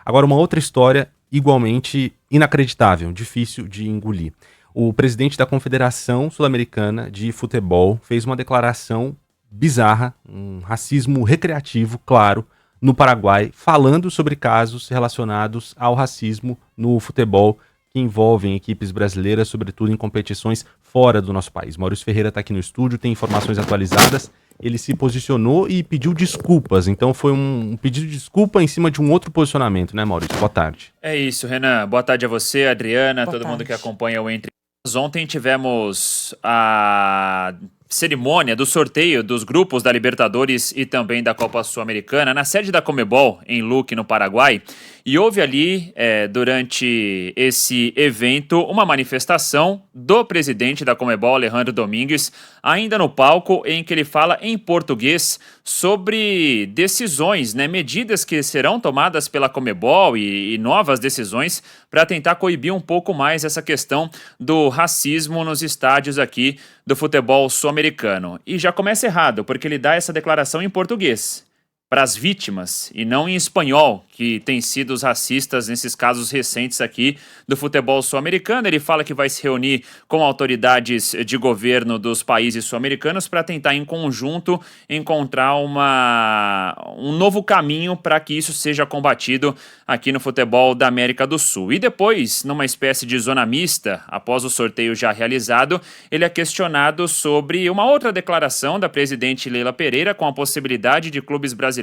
Agora, uma outra história igualmente inacreditável, difícil de engolir. O presidente da Confederação Sul-Americana de Futebol fez uma declaração bizarra, um racismo recreativo, claro, no Paraguai, falando sobre casos relacionados ao racismo no futebol que envolvem equipes brasileiras, sobretudo em competições fora do nosso país. Maurício Ferreira está aqui no estúdio, tem informações atualizadas. Ele se posicionou e pediu desculpas. Então foi um pedido de desculpa em cima de um outro posicionamento, né, Maurício? Boa tarde. É isso, Renan. Boa tarde a você, Adriana, Boa todo mundo tarde. que acompanha o Entre Nós. Ontem tivemos a cerimônia do sorteio dos grupos da Libertadores e também da Copa Sul-Americana na sede da Conmebol, em Luque, no Paraguai. E houve ali, durante esse evento, uma manifestação do presidente da Conmebol, Alejandro Domingues, ainda no palco, em que ele fala em português sobre decisões, medidas que serão tomadas pela Conmebol e novas decisões para tentar coibir um pouco mais essa questão do racismo nos estádios aqui do futebol sul-americano. E já começa errado, porque ele dá essa declaração em português para as vítimas e não em espanhol, que tem sido os racistas nesses casos recentes aqui do futebol sul-americano. Ele fala que vai se reunir com autoridades de governo dos países sul-americanos para tentar em conjunto encontrar um novo caminho para que isso seja combatido aqui no futebol da América do Sul. E depois, numa espécie de zona mista, após o sorteio já realizado, ele é questionado sobre uma outra declaração da presidente Leila Pereira com a possibilidade de clubes brasileiros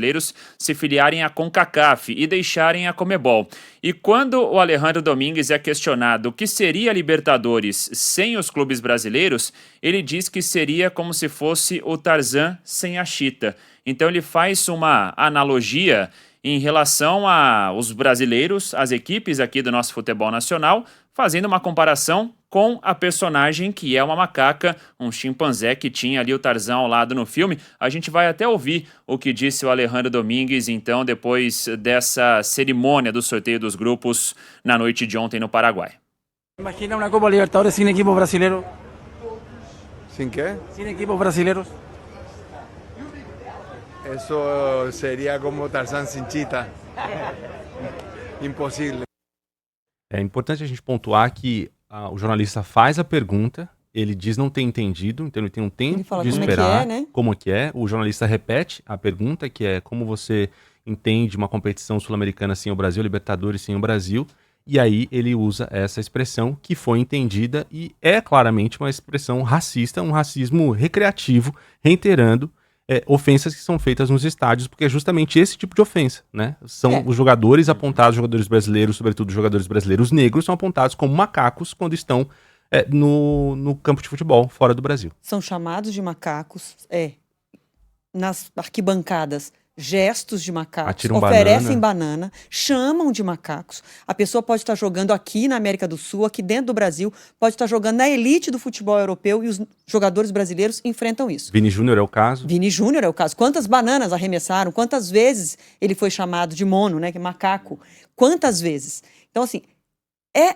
se filiarem à CONCACAF e deixarem a Conmebol. E quando o Alejandro Domingues é questionado o que seria a Libertadores sem os clubes brasileiros, ele diz que seria como se fosse o Tarzan sem a Chita. Então ele faz uma analogia em relação aos brasileiros, as equipes aqui do nosso futebol nacional, fazendo uma comparação com a personagem que é uma macaca, um chimpanzé que tinha ali o Tarzan ao lado no filme. A gente vai até ouvir o que disse o Alejandro Domingues, então, depois dessa cerimônia do sorteio dos grupos na noite de ontem no Paraguai. Imagina uma Copa Libertadores sem equipos brasileiros? ¿Sin qué? Sem equipos brasileiros? Eso sería como Tarzán sin chita. Impossível. É importante a gente pontuar que o jornalista faz a pergunta, ele diz não ter entendido, então ele tem um tempo fala de como é que esperar é, né? como é que é. O jornalista repete a pergunta, que é como você entende uma competição sul-americana sem o Brasil, Libertadores sem o Brasil, e aí ele usa essa expressão que foi entendida e é claramente uma expressão racista, um racismo recreativo, reiterando ofensas que são feitas nos estádios, porque é justamente esse tipo de ofensa, né? São os jogadores apontados, jogadores brasileiros, sobretudo jogadores brasileiros negros, são apontados como macacos quando estão no campo de futebol, fora do Brasil. São chamados de macacos, nas arquibancadas, gestos de macacos, Atiram oferecem banana, chamam de macacos. A pessoa pode estar jogando aqui na América do Sul, aqui dentro do Brasil, pode estar jogando na elite do futebol europeu e os jogadores brasileiros enfrentam isso. Vini Júnior é o caso. Vini Júnior é o caso. Quantas bananas arremessaram? Quantas vezes ele foi chamado de mono, né, que é macaco? Quantas vezes? Então, assim, é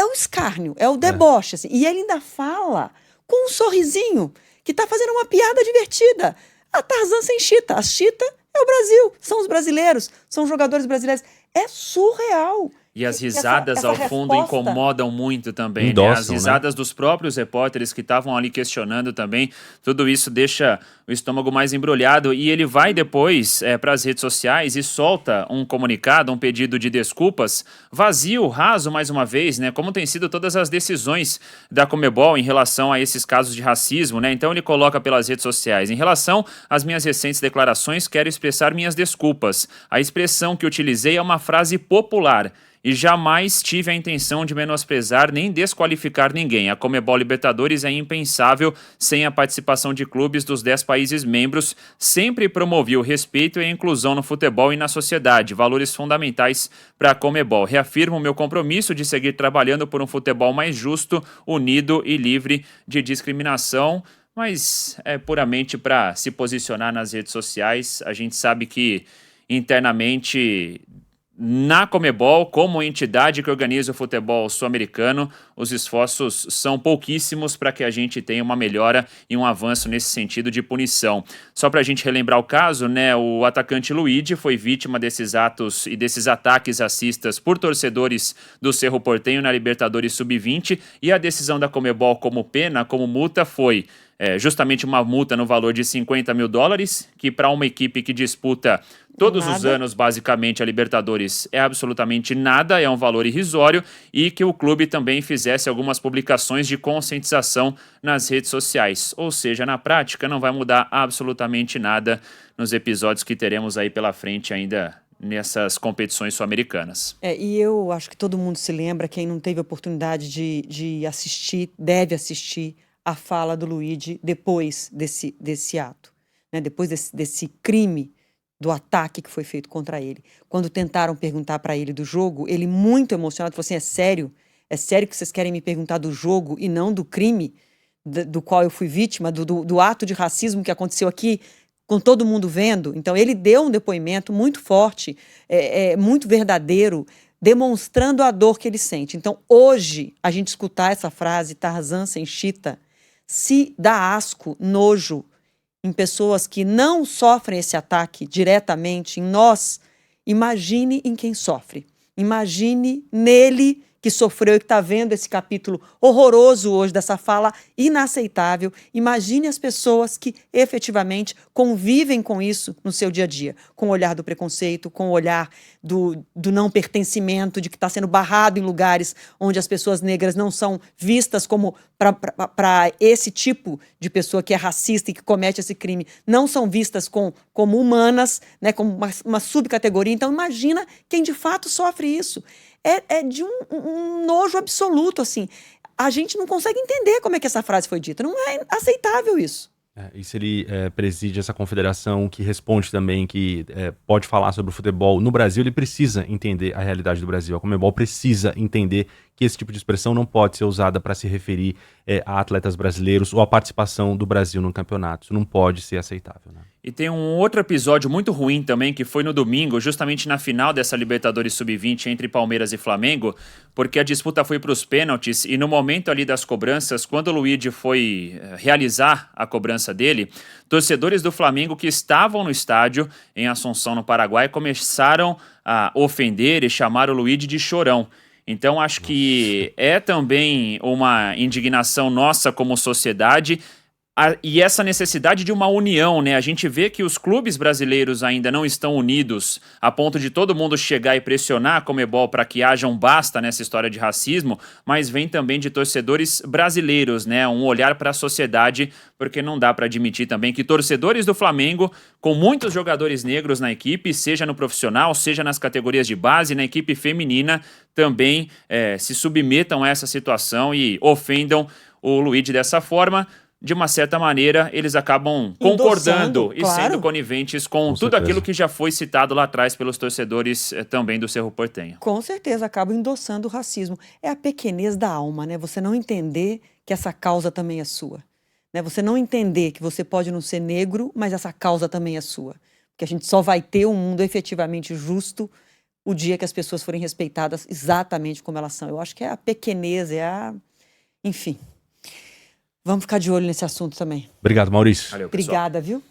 o escárnio, é o deboche. Assim. E ele ainda fala com um sorrisinho que está fazendo uma piada divertida. A Tarzan sem chita. A chita é o Brasil. São os brasileiros. São os jogadores brasileiros. É surreal. E as risadas ao fundo incomodam muito também, Endossam, As risadas dos próprios repórteres que estavam ali questionando também. Tudo isso deixa o estômago mais embrulhado. E ele vai depois para as redes sociais e solta um comunicado, um pedido de desculpas, vazio, raso mais uma vez, como tem sido todas as decisões da Conmebol em relação a esses casos de racismo, Então ele coloca pelas redes sociais: em relação às minhas recentes declarações, quero expressar minhas desculpas. A expressão que utilizei é uma frase popular e jamais tive a intenção de menosprezar nem desqualificar ninguém. A Conmebol Libertadores é impensável sem a participação de clubes dos 10 países membros. Sempre promovi o respeito e a inclusão no futebol e na sociedade, valores fundamentais para a Conmebol. Reafirmo meu compromisso de seguir trabalhando por um futebol mais justo, unido e livre de discriminação. Mas é puramente para se posicionar nas redes sociais. A gente sabe que internamente na Conmebol, como entidade que organiza o futebol sul-americano, os esforços são pouquíssimos para que a gente tenha uma melhora e um avanço nesse sentido de punição. Só para a gente relembrar o caso, né, o atacante Luigi foi vítima desses atos e desses ataques racistas por torcedores do Cerro Porteño na Libertadores Sub-20, e a decisão da Conmebol como pena, como multa, foi justamente uma multa no valor de $50 mil, que para uma equipe que disputa todos os anos, basicamente, a Libertadores é absolutamente nada, é um valor irrisório, e que o clube também fizesse algumas publicações de conscientização nas redes sociais. Ou seja, na prática, não vai mudar absolutamente nada nos episódios que teremos aí pela frente ainda nessas competições sul-americanas. E eu acho que todo mundo se lembra, quem não teve a oportunidade de assistir, deve assistir a fala do Luigi depois desse ato, né? Depois desse crime, do ataque que foi feito contra ele. Quando tentaram perguntar para ele do jogo, ele muito emocionado falou assim, é sério? É sério que vocês querem me perguntar do jogo e não do crime do qual eu fui vítima, do ato de racismo que aconteceu aqui, com todo mundo vendo? Então ele deu um depoimento muito forte, muito verdadeiro, demonstrando a dor que ele sente. Então hoje, a gente escutar essa frase, Tarzan sem chita, se dá asco, nojo, em pessoas que não sofrem esse ataque diretamente, em nós, imagine em quem sofre. Imagine nele que sofreu e que está vendo esse capítulo horroroso hoje, dessa fala inaceitável. Imagine as pessoas que efetivamente convivem com isso no seu dia a dia, com o olhar do preconceito, com o olhar do não pertencimento, de que está sendo barrado em lugares onde as pessoas negras não são vistas como, para esse tipo de pessoa que é racista e que comete esse crime, não são vistas como humanas, né, como uma subcategoria. Então imagina quem de fato sofre isso. É de um nojo absoluto, assim. A gente não consegue entender como é que essa frase foi dita. Não é aceitável isso. E se ele preside essa confederação que responde também, que pode falar sobre o futebol no Brasil, ele precisa entender a realidade do Brasil. A Conmebol precisa entender que esse tipo de expressão não pode ser usada para se referir a atletas brasileiros ou a participação do Brasil no campeonato. Isso não pode ser aceitável, né? E tem um outro episódio muito ruim também, que foi no domingo, justamente na final dessa Libertadores Sub-20 entre Palmeiras e Flamengo, porque a disputa foi para os pênaltis e no momento ali das cobranças, quando o Luigi foi realizar a cobrança dele, torcedores do Flamengo que estavam no estádio em Assunção, no Paraguai, começaram a ofender e chamar o Luigi de chorão. Então acho que é também uma indignação nossa como sociedade, e essa necessidade de uma união, né? A gente vê que os clubes brasileiros ainda não estão unidos a ponto de todo mundo chegar e pressionar a Conmebol para que haja um basta nessa história de racismo, mas vem também de torcedores brasileiros, né? Um olhar para a sociedade, porque não dá para admitir também que torcedores do Flamengo, com muitos jogadores negros na equipe, seja no profissional, seja nas categorias de base, na equipe feminina, também se submetam a essa situação e ofendam o Luigi dessa forma. De uma certa maneira, eles acabam concordando e claro, sendo coniventes com tudo aquilo que já foi citado lá atrás pelos torcedores também do Cerro Porteño. Com certeza, acabam endossando o racismo. É a pequenez da alma, né? Você não entender que essa causa também é sua. Né? Você não entender que você pode não ser negro, mas essa causa também é sua. Porque a gente só vai ter um mundo efetivamente justo o dia que as pessoas forem respeitadas exatamente como elas são. Eu acho que é a pequenez, enfim. Vamos ficar de olho nesse assunto também. Obrigado, Maurício. Valeu, pessoal. Obrigada, viu?